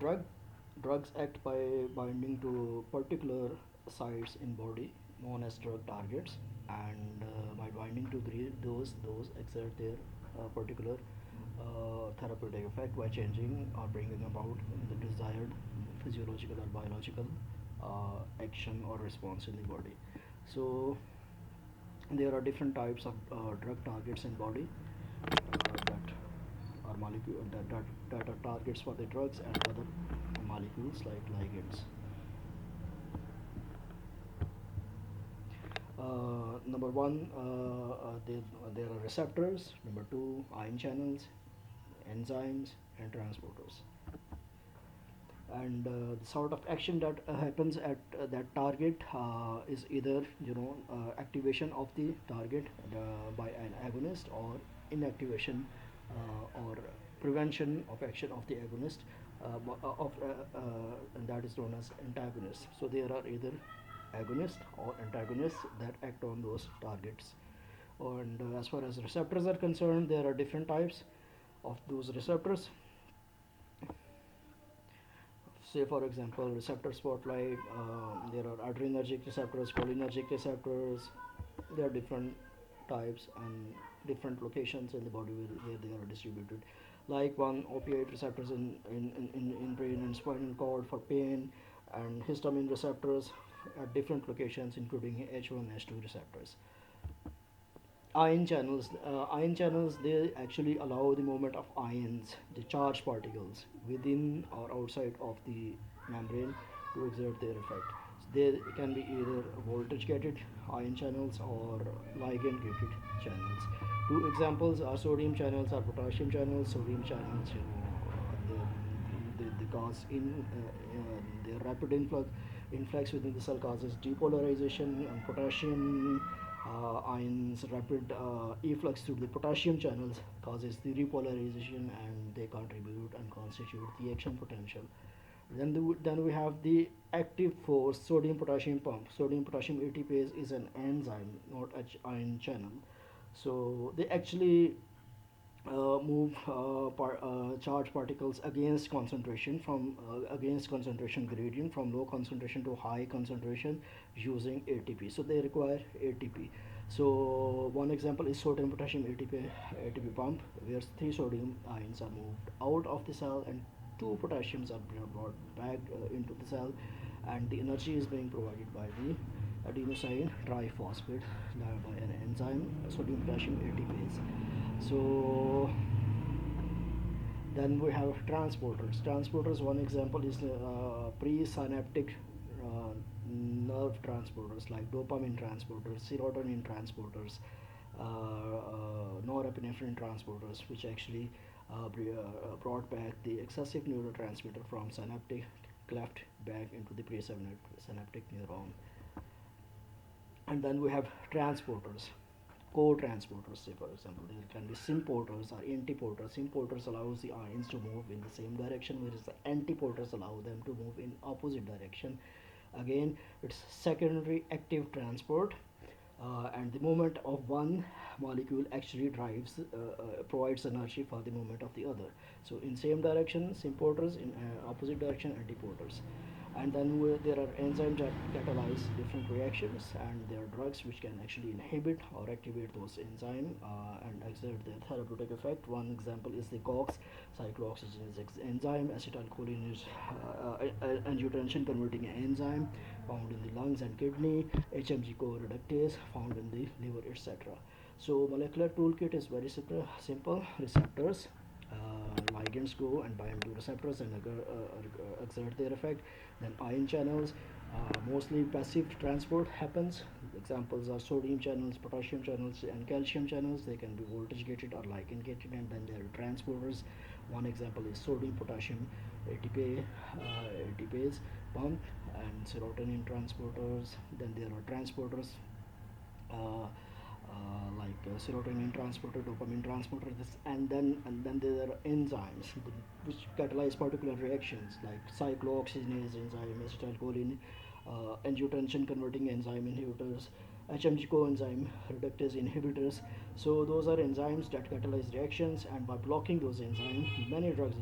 Drugs act by binding to particular sites in body known as drug targets, and by binding to those exert their particular therapeutic effect by changing or bringing about the desired physiological or biological action or response in the body. So there are different types of drug targets in body that are that are targets for the drugs and other molecules like ligands. Number one, there are receptors. Number two, ion channels, enzymes, and transporters. And the sort of action that happens at that target is either activation of the target by an agonist, or inactivation or prevention of action of the agonist and that is known as antagonist. So there are either agonists or antagonists that act on those targets. And as far as receptors are concerned, there are different types of those receptors. Say for example, receptor spotlight, there are adrenergic receptors, cholinergic receptors. There are different types and different locations in the body where they are distributed. Like one, opioid receptors in brain and spinal cord for pain, and histamine receptors at different locations including H1 H2 receptors. Ion channels, they actually allow the movement of ions, the charged particles, within or outside of the membrane to exert their effect. So they can be either voltage gated ion channels or ligand gated channels. Two examples are sodium channels or potassium channels. Sodium channels, they cause in their rapid influx within the cell causes depolarization, and potassium ions rapid efflux through the potassium channels causes the repolarization, and they contribute and constitute the action potential. Then we have the active force sodium potassium pump. Sodium potassium ATPase is an enzyme, not an ion channel. So they actually move charged particles against concentration gradient from low concentration to high concentration using ATP. So they require ATP. So one example is sodium potassium ATP pump, where three sodium ions are moved out of the cell and two potassiums are brought back into the cell, and the energy is being provided by the adenosine triphosphate by an enzyme, sodium potassium ATPase. So then we have transporters. Transporters, one example is presynaptic nerve transporters like dopamine transporters, serotonin transporters, norepinephrine transporters, which actually brought back the excessive neurotransmitter from synaptic cleft back into the presynaptic neuron. And then we have transporters, co-transporters. Say for example, there can be symporters or antiporters. Symporters allows the ions to move in the same direction, whereas the antiporters allow them to move in opposite direction. Again, it's secondary active transport, and the movement of one molecule actually provides energy for the movement of the other. So in same direction symporters, in opposite direction antiporters. And then there are enzymes that catalyze different reactions, and there are drugs which can actually inhibit or activate those enzymes and exert their therapeutic effect. One example is the COX cyclooxygenase enzyme. Acetylcholine is angiotensin converting enzyme found in the lungs and kidney. HMG-CoA reductase found in the liver, etc. So molecular toolkit is very simple. Receptors, ligands go and bind to receptors and exert their effect. Then ion channels, mostly passive transport happens. Examples are sodium channels, potassium channels, and calcium channels. They can be voltage gated or ligand gated. And then there are transporters. One example is sodium potassium ATPase pump and serotonin transporters. Then there are transporters like serotonin transporter, dopamine transporter, and then there are enzymes which catalyze particular reactions like cyclooxygenase enzyme, acetylcholine, angiotensin converting enzyme inhibitors, HMG coenzyme reductase inhibitors. So those are enzymes that catalyze reactions, and by blocking those enzymes, many drugs